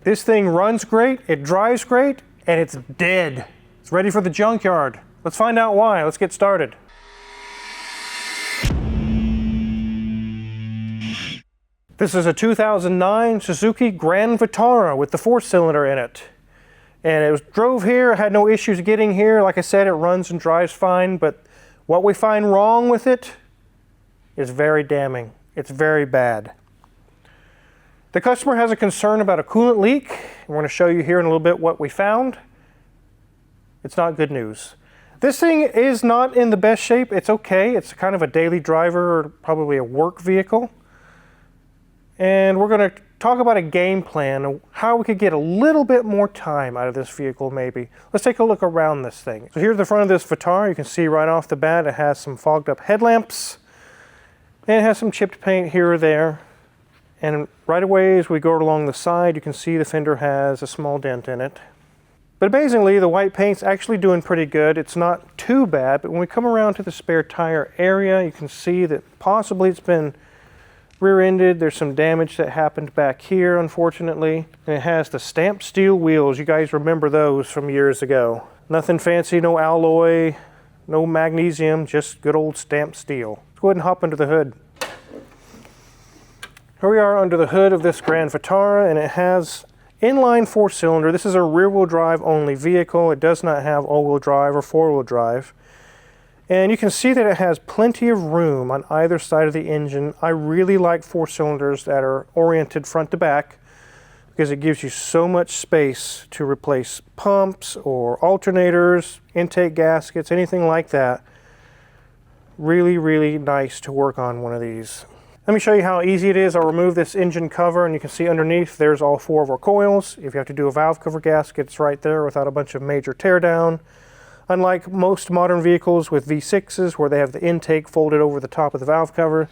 This thing runs great, it drives great, and it's dead. It's ready for the junkyard. Let's find out why. Let's get started. This is a 2009 Suzuki Grand Vitara with the 4-cylinder in it. And it drove here, had no issues getting here. Like I said, it runs and drives fine, but what we find wrong with it is very damning. It's very bad. The customer has a concern about a coolant leak. We're going to show you here in a little bit what we found. It's not good news. This thing is not in the best shape. It's okay. It's kind of a daily driver or probably a work vehicle. And we're going to talk about a game plan of how we could get a little bit more time out of this vehicle maybe. Let's take a look around this thing. So here's the front of this Vitara. You can see right off the bat it has some fogged up headlamps. And it has some chipped paint here or there. And right away as we go along the side, you can see the fender has a small dent in it. But amazingly, the white paint's actually doing pretty good. It's not too bad, but when we come around to the spare tire area, you can see that possibly it's been rear-ended. There's some damage that happened back here, unfortunately. And it has the stamped steel wheels. You guys remember those from years ago. Nothing fancy, no alloy, no magnesium, just good old stamped steel. Let's go ahead and hop under the hood. Here we are under the hood of this Grand Vitara, and it has inline 4-cylinder. This is a rear-wheel drive only vehicle. It does not have all-wheel drive or 4-wheel drive. And you can see that it has plenty of room on either side of the engine. I really like 4-cylinders that are oriented front to back because it gives you so much space to replace pumps or alternators, intake gaskets, anything like that. Really, really nice to work on one of these. Let me show you how easy it is. I'll remove this engine cover and you can see underneath there's all 4 of our coils. If you have to do a valve cover gasket, it's right there without a bunch of major teardown. Unlike most modern vehicles with V6s where they have the intake folded over the top of the valve cover,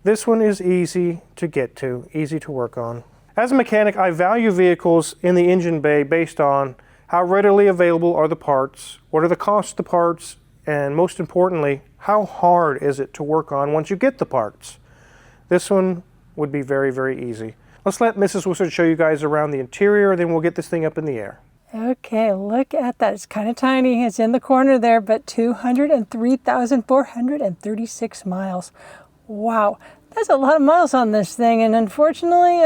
this one is easy to get to, easy to work on. As a mechanic, I value vehicles in the engine bay based on how readily available are the parts, what are the costs of the parts, and most importantly, how hard is it to work on once you get the parts. This one would be very, very easy. Let's let Mrs. Wizard show you guys around the interior, then we'll get this thing up in the air. Okay, look at that. It's kind of tiny. It's in the corner there, but 203,436 miles. Wow, that's a lot of miles on this thing, and unfortunately,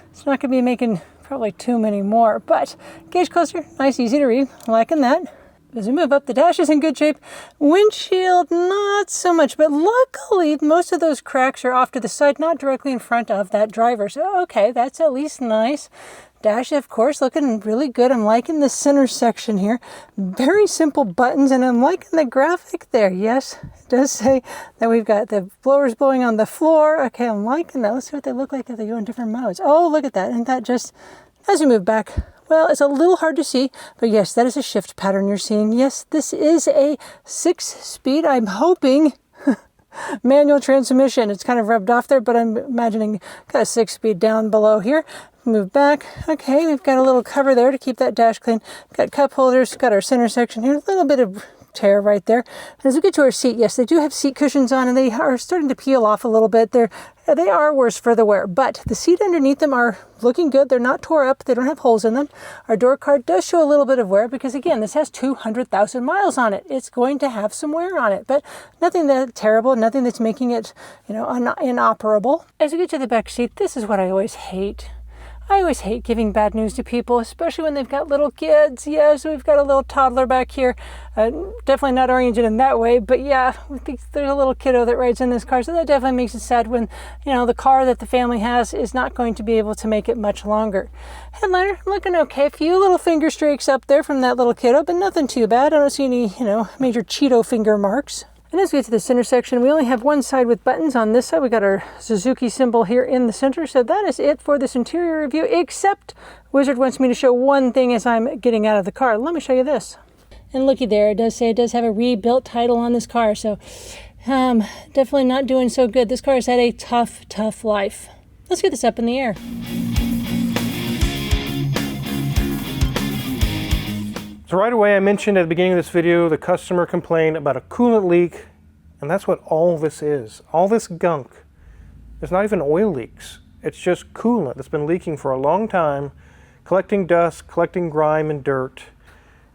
it's not going to be making probably too many more, but gauge cluster, nice, easy to read. Liking that. As we move up, the dash is in good shape. Windshield, not so much, but luckily most of those cracks are off to the side, not directly in front of that driver. So, okay, that's at least nice. Dash, of course, looking really good. I'm liking the center section here. Very simple buttons, and I'm liking the graphic there. Yes, it does say that we've got the blowers blowing on the floor. Okay, I'm liking that. Let's see what they look like if they go in different modes. Oh, look at that. And that just, as we move back, well, it's a little hard to see, but yes, that is a shift pattern you're seeing. Yes, this is a 6-speed, I'm hoping, manual transmission. It's kind of rubbed off there, but I'm imagining got a 6-speed down below here. Move back. Okay, we've got a little cover there to keep that dash clean. Got cup holders, got our center section here, a little bit of tear right there. And as we get to our seat, yes, they do have seat cushions on, and they are starting to peel off a little bit. They are worse for the wear, but the seat underneath them are looking good. They're not tore up. They don't have holes in them. Our door card does show a little bit of wear because, again, this has 200,000 miles on it. It's going to have some wear on it, but nothing that terrible, nothing that's making it, inoperable. As we get to the back seat, this is what I always hate. I always hate giving bad news to people, especially when they've got little kids. Yes, we've got a little toddler back here. Definitely not oriented in that way, but yeah, I think there's a little kiddo that rides in this car, so that definitely makes it sad when, the car that the family has is not going to be able to make it much longer. Headliner, looking okay. A few little finger streaks up there from that little kiddo, but nothing too bad. I don't see any, major Cheeto finger marks. And as we get to the center section, we only have one side with buttons. On this side, we got our Suzuki symbol here in the center. So that is it for this interior review, except Wizard wants me to show one thing as I'm getting out of the car. Let me show you this. And looky there, it does say it does have a rebuilt title on this car. So definitely not doing so good. This car has had a tough, tough life. Let's get this up in the air. So right away I mentioned at the beginning of this video the customer complained about a coolant leak, and that's what all this is. All this gunk. It's not even oil leaks. It's just coolant that's been leaking for a long time, collecting dust, collecting grime and dirt.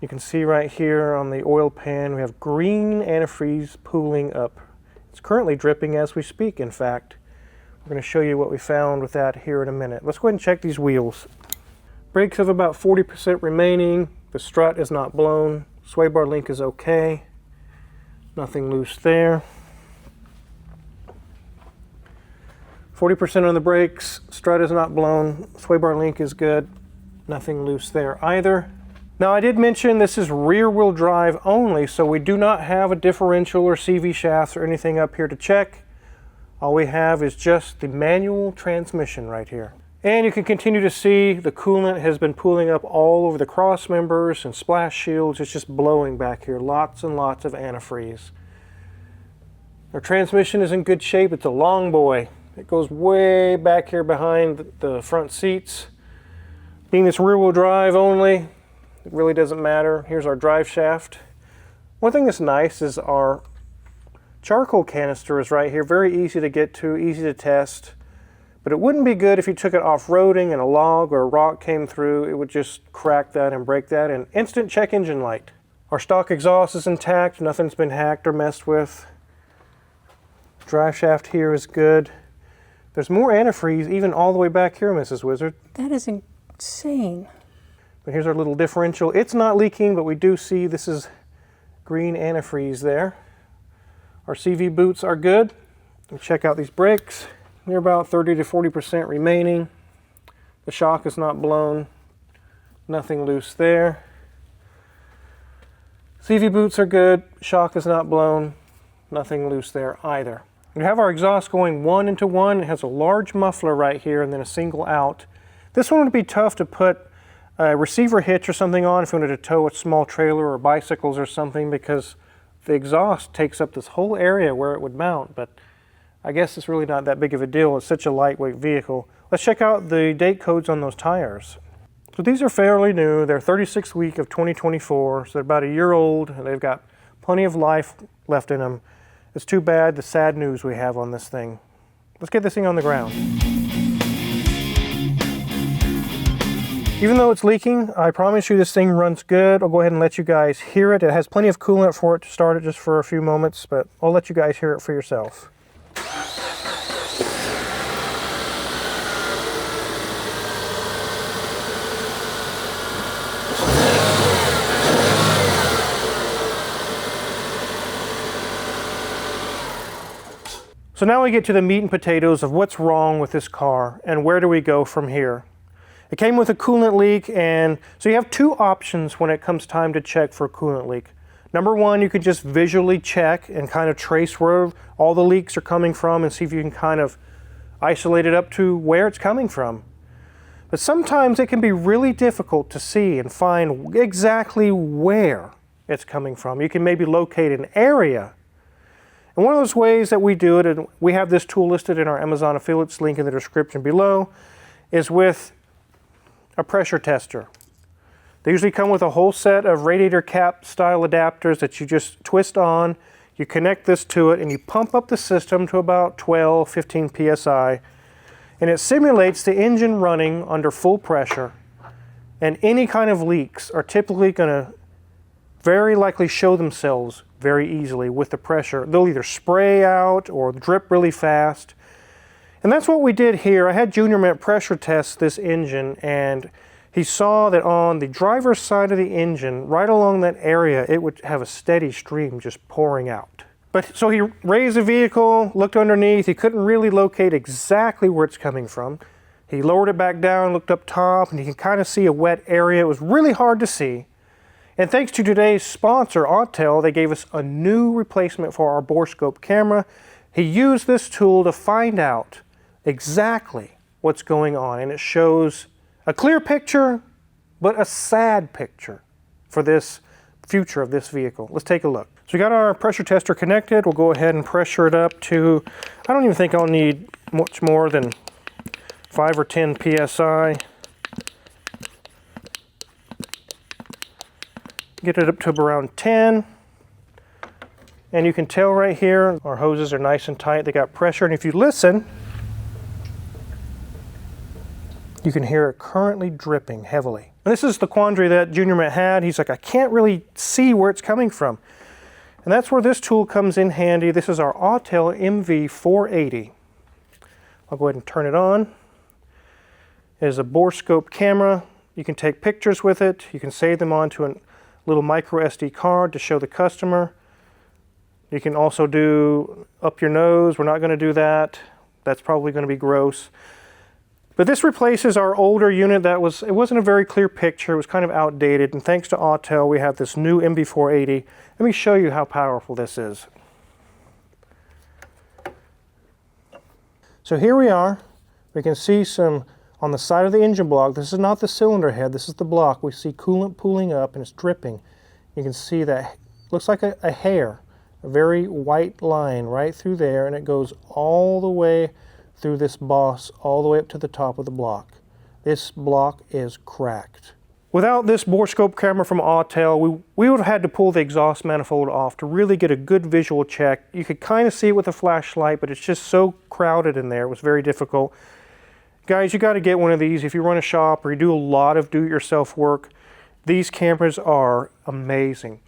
You can see right here on the oil pan, we have green antifreeze pooling up. It's currently dripping as we speak, in fact. We're going to show you what we found with that here in a minute. Let's go ahead and check these wheels. Brakes have about 40% remaining. The strut is not blown. Sway bar link is okay. Nothing loose there. 40% on the brakes. Strut is not blown. Sway bar link is good. Nothing loose there either. Now I did mention this is rear wheel drive only, so we do not have a differential or CV shafts or anything up here to check. All we have is just the manual transmission right here. And you can continue to see the coolant has been pooling up all over the cross members and splash shields. It's just blowing back here. Lots and lots of antifreeze. Our transmission is in good shape. It's a long boy. It goes way back here behind the front seats. Being this rear wheel drive only, it really doesn't matter. Here's our drive shaft. One thing that's nice is our charcoal canister is right here. Very easy to get to, easy to test. But it wouldn't be good if you took it off-roading and a log or a rock came through. It would just crack that and break that. And instant check engine light. Our stock exhaust is intact. Nothing's been hacked or messed with. Drive shaft here is good. There's more antifreeze even all the way back here, Mrs. Wizard. That is insane. But here's our little differential. It's not leaking, but we do see this is green antifreeze there. Our CV boots are good. We'll check out these brakes. They're about 30 to 40% remaining. The shock is not blown. Nothing loose there. CV boots are good. Shock is not blown. Nothing loose there either. We have our exhaust going 1 into 1. It has a large muffler right here and then a single out. This one would be tough to put a receiver hitch or something on if you wanted to tow a small trailer or bicycles or something, because the exhaust takes up this whole area where it would mount. But I guess it's really not that big of a deal. It's such a lightweight vehicle. Let's check out the date codes on those tires. So these are fairly new. They're 36th week of 2024, so they're about a year old, and they've got plenty of life left in them. It's too bad the sad news we have on this thing. Let's get this thing on the ground. Even though it's leaking, I promise you this thing runs good. I'll go ahead and let you guys hear it. It has plenty of coolant for it to start it just for a few moments, but I'll let you guys hear it for yourself. So now we get to the meat and potatoes of what's wrong with this car and where do we go from here. It came with a coolant leak, and so you have two options when it comes time to check for a coolant leak. Number one, you can just visually check and kind of trace where all the leaks are coming from and see if you can kind of isolate it up to where it's coming from. But sometimes it can be really difficult to see and find exactly where it's coming from. You can maybe locate an area. And one of those ways that we do it, and we have this tool listed in our Amazon affiliates link in the description below, is with a pressure tester. They usually come with a whole set of radiator cap style adapters that you just twist on. You connect this to it and you pump up the system to about 12, 15 psi. And it simulates the engine running under full pressure. And any kind of leaks are typically going to very likely show themselves very easily with the pressure. They'll either spray out or drip really fast. And that's what we did here. I had Junior Mint pressure test this engine, and he saw that on the driver's side of the engine, right along that area, it would have a steady stream just pouring out. But so he raised the vehicle, looked underneath. He couldn't really locate exactly where it's coming from. He lowered it back down, looked up top, and you can kind of see a wet area. It was really hard to see. And thanks to today's sponsor, Autel, they gave us a new replacement for our borescope camera. He used this tool to find out exactly what's going on, and it shows a clear picture, but a sad picture for this future of this vehicle. Let's take a look. So we got our pressure tester connected. We'll go ahead and pressure it up to, I don't even think I'll need much more than 5 or 10 psi. Get it up to around 10. And you can tell right here, our hoses are nice and tight. They got pressure, and if you listen, You can hear it currently dripping heavily. And this is the quandary that Junior Mint had. He's like, I can't really see where it's coming from. And that's where this tool comes in handy. This is our Autel MV480. I'll go ahead and turn it on. It is a borescope camera. You can take pictures with it. You can save them onto a little micro SD card to show the customer. You can also do up your nose. We're not going to do that. That's probably going to be gross. But this replaces our older unit that it wasn't a very clear picture. It was kind of outdated. And thanks to Autel, we have this new MV480. Let me show you how powerful this is. So here we are. We can see some on the side of the engine block. This is not the cylinder head. This is the block. We see coolant pooling up and it's dripping. You can see that looks like a hair, a very white line right through there, and it goes all the way through this boss all the way up to the top of the block. This block is cracked. Without this borescope camera from Autel, we would have had to pull the exhaust manifold off to really get a good visual check. You could kind of see it with a flashlight, but it's just so crowded in there. It was very difficult. Guys, you got to get one of these if you run a shop or you do a lot of do-it-yourself work. These cameras are amazing.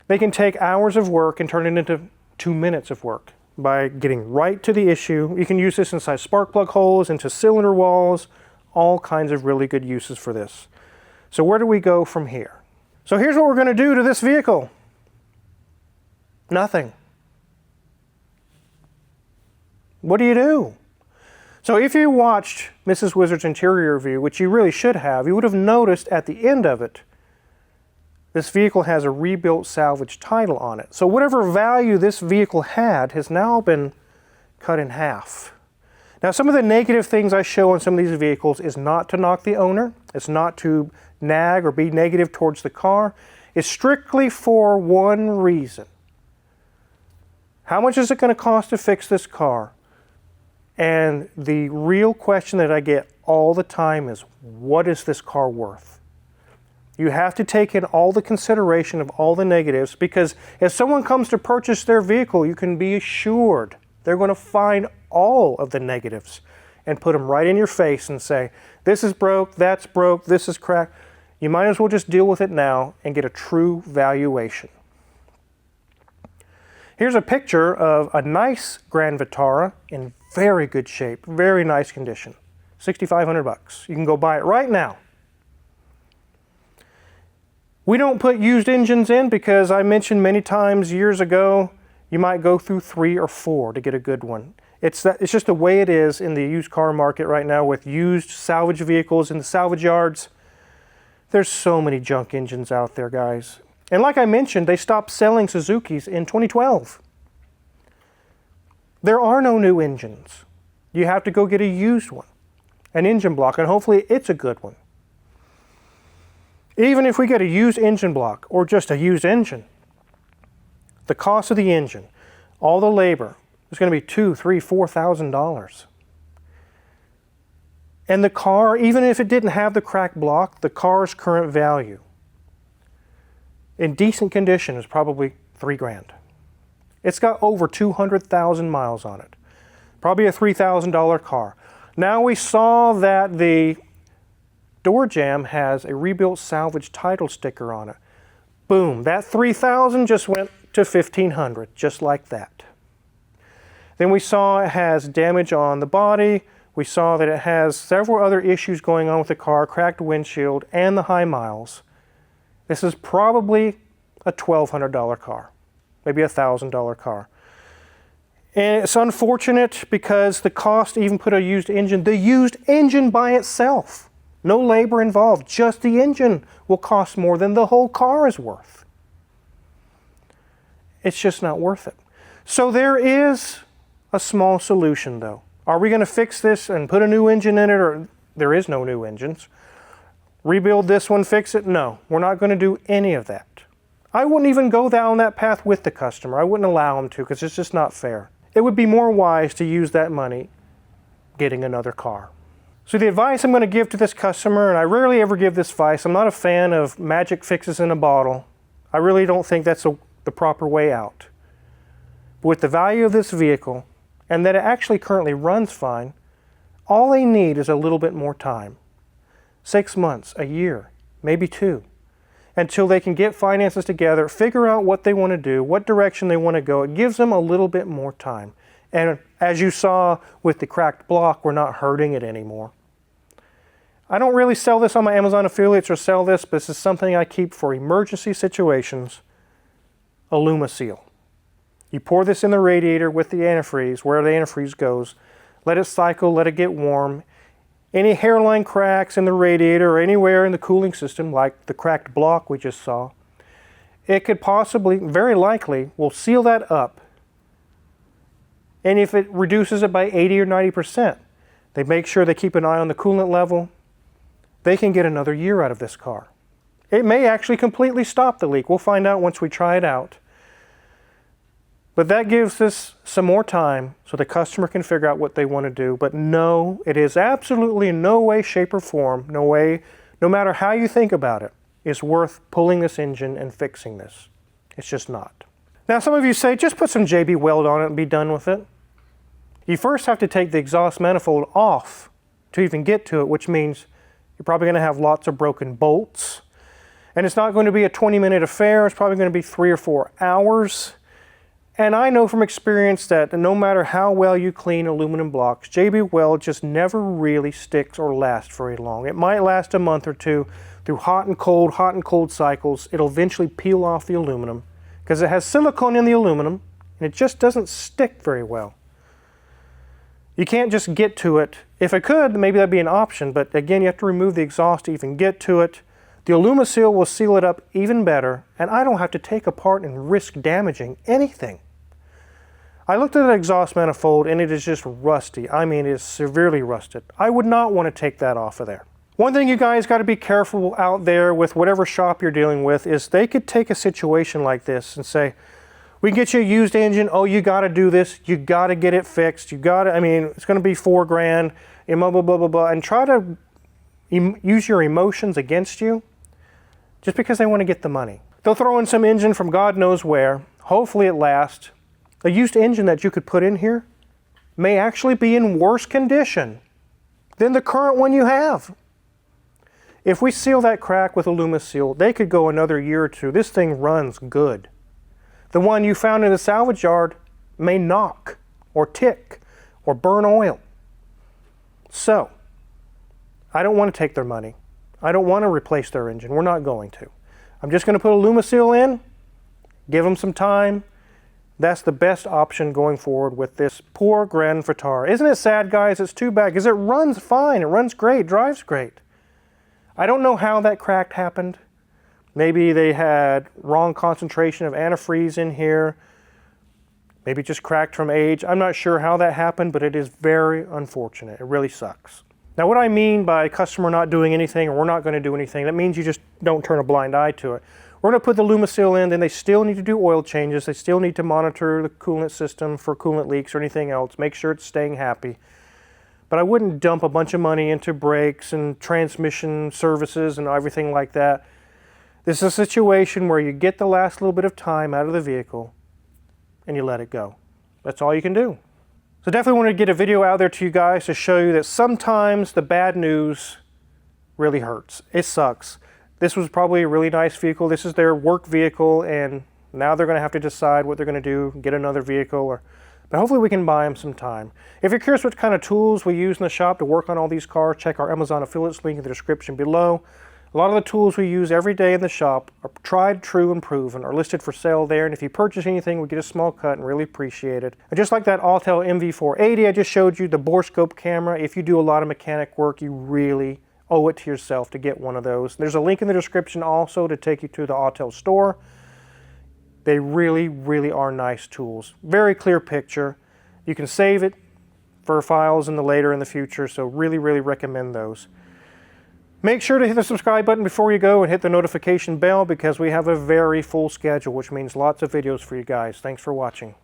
They can take hours of work and turn it into 2 minutes of work by getting right to the issue. You can use this inside spark plug holes, into cylinder walls, all kinds of really good uses for this. So where do we go from here? So here's what we're going to do to this vehicle. Nothing. What do you do? So if you watched Mrs. Wizard's interior review, which you really should have, you would have noticed at the end of it, this vehicle has a rebuilt salvage title on it. So whatever value this vehicle had has now been cut in half. Now, some of the negative things I show on some of these vehicles is not to knock the owner. It's not to nag or be negative towards the car. It's strictly for one reason. How much is it going to cost to fix this car? And the real question that I get all the time is, what is this car worth? You have to take in all the consideration of all the negatives, because if someone comes to purchase their vehicle, you can be assured they're going to find all of the negatives and put them right in your face and say, this is broke, this is cracked. You might as well just deal with it now and get a true valuation. Here's a picture of a nice Grand Vitara in very good shape, very nice condition. $6,500. You can go buy it right now. We don't put used engines in because I mentioned many times years ago, you might go through 3 or 4 to get a good one. It's just the way it is in the used car market right now with used salvage vehicles in the salvage yards. There's so many junk engines out there, guys. And like I mentioned, they stopped selling Suzukis in 2012. There are no new engines. You have to go get a used one, an engine block, and hopefully it's a good one. Even if we get a used engine block or just a used engine, the cost of the engine, all the labor, is going to be $2,000, $3,000, $4,000. And the car, even if it didn't have the cracked block, the car's current value in decent condition is probably $3,000. It's got over 200,000 miles on it. Probably a $3,000 car. Now we saw that the door jamb has a rebuilt salvage title sticker on it. Boom, that $3,000 just went to $1,500, just like that. Then we saw it has damage on the body. We saw that it has several other issues going on with the car, cracked windshield, and the high miles. This is probably a $1,200 car, maybe a $1,000 car. And it's unfortunate because the cost to even put a used engine, the used engine by itself, no labor involved, just the engine will cost more than the whole car is worth. It's just not worth it. So there is a small solution though. Are we going to fix this and put a new engine in it, or there is no new engines? Rebuild this one, fix it? No, we're not going to do any of that. I wouldn't even go down that path with the customer. I wouldn't allow them to because it's just not fair. It would be more wise to use that money getting another car. So the advice I'm going to give to this customer, and I rarely ever give this advice, I'm not a fan of magic fixes in a bottle. I really don't think that's the proper way out. But with the value of this vehicle, and that it actually currently runs fine, all they need is a little bit more time. 6 months, a year, maybe 2, until they can get finances together, figure out what they want to do, what direction they want to go. It gives them a little bit more time. And as you saw with the cracked block, we're not hurting it anymore. I don't really sell this on my Amazon affiliates or sell this, but this is something I keep for emergency situations. AlumaSeal. You pour this in the radiator with the antifreeze, where the antifreeze goes. Let it cycle, let it get warm. Any hairline cracks in the radiator or anywhere in the cooling system, like the cracked block we just saw, it could possibly, very likely, will seal that up. And if it reduces it by 80 or 90%, they make sure they keep an eye on the coolant level, they can get another year out of this car. It may actually completely stop the leak. We'll find out once we try it out. But that gives us some more time so the customer can figure out what they want to do. But no, it is absolutely in no way, shape, or form, no matter how you think about it, is worth pulling this engine and fixing this. It's just not. Now some of you say, just put some JB Weld on it and be done with it. You first have to take the exhaust manifold off to even get to it, which means you're probably going to have lots of broken bolts. And it's not going to be a 20-minute affair. It's probably going to be 3 or 4 hours. And I know from experience that no matter how well you clean aluminum blocks, JB Weld just never really sticks or lasts very long. It might last a month or two through hot and cold cycles. It'll eventually peel off the aluminum because it has silicone in the aluminum and it just doesn't stick very well. You can't just get to it. If it could, maybe that'd be an option, but again, you have to remove the exhaust to even get to it. The AlumaSeal will seal it up even better, and I don't have to take apart and risk damaging anything. I looked at the exhaust manifold and it is just rusty. I mean, it is severely rusted. I would not want to take that off of there. One thing you guys got to be careful out there with whatever shop you're dealing with is they could take a situation like this and say, we can get you a used engine. Oh, you got to do this. You got to get it fixed. You got to, I mean, it's going to be $4 grand, and blah, blah, blah, blah, blah, and try to use your emotions against you just because they want to get the money. They'll throw in some engine from God knows where. Hopefully it lasts. A used engine that you could put in here may actually be in worse condition than the current one you have. If we seal that crack with AlumaSeal, they could go another year or two. This thing runs good. The one you found in the salvage yard may knock or tick or burn oil. So, I don't want to take their money. I don't want to replace their engine. We're not going to. I'm just going to put AlumaSeal in, give them some time. That's the best option going forward with this poor Grand Vitara. Isn't it sad, guys? It's too bad because it runs fine. It runs great, drives great. I don't know how that crack happened. Maybe they had wrong concentration of antifreeze in here. Maybe it just cracked from age. I'm not sure how that happened, but it is very unfortunate. It really sucks. Now, what I mean by customer not doing anything or we're not going to do anything, that means you just don't turn a blind eye to it. We're going to put the AlumaSeal in, then they still need to do oil changes. They still need to monitor the coolant system for coolant leaks or anything else. Make sure it's staying happy. But I wouldn't dump a bunch of money into brakes and transmission services and everything like that. This is a situation where you get the last little bit of time out of the vehicle and you let it go. That's all you can do. So definitely want to get a video out there to you guys to show you that sometimes the bad news really hurts. It sucks. This was probably a really nice vehicle. This is their work vehicle, and now they're going to have to decide what they're going to do, get another vehicle, but hopefully we can buy them some time. If you're curious what kind of tools we use in the shop to work on all these cars, check our Amazon affiliates link in the description below. A lot of the tools we use every day in the shop are tried, true, and proven, are listed for sale there, and if you purchase anything, we get a small cut and really appreciate it. And just like that Autel MV480 I just showed you, the borescope camera, if you do a lot of mechanic work, you really owe it to yourself to get one of those. There's a link in the description also to take you to the Autel store. They really, really are nice tools. Very clear picture. You can save it for files in the future, so really, really recommend those. Make sure to hit the subscribe button before you go and hit the notification bell because we have a very full schedule, which means lots of videos for you guys. Thanks for watching.